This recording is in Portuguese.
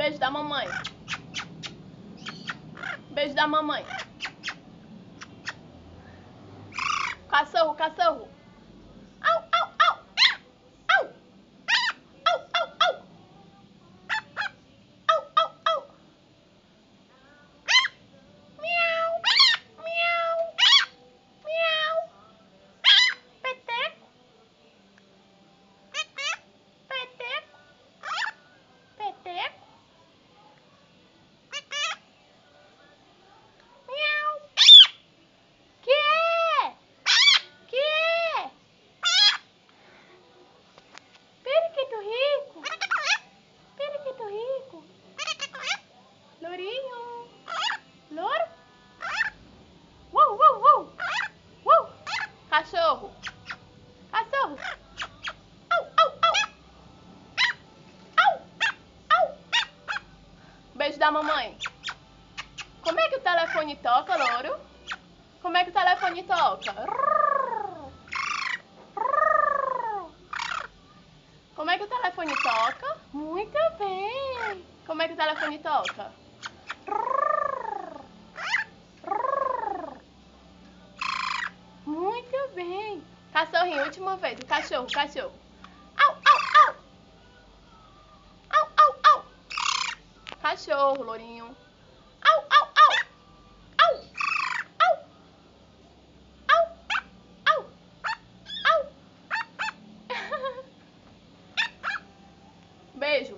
Beijo da mamãe. Beijo da mamãe. Cachorro, cachorro. Au, au, au. Au. Au, au, au. Au, au, au. Miau. Miau. Miau. Peteco. Peteco. Peteco. Miau. Que é? Que é? Periquito rico. Periquito rico. Lourinho. Louro. Uou, uou, uou. Uou. Cachorro. Cachorro. Au, au, au. Au, au. Beijo da mamãe. Como é que o telefone toca, louro? Como é que o telefone toca? Como é que o telefone toca? Muito bem. Como é que o telefone toca? Muito bem. Cachorrinho, última vez. O cachorro, o cachorro. Au, au, au. Au, au, au. Cachorro, lourinho. Au, au, au. Au, au. Au, au, au. Beijo.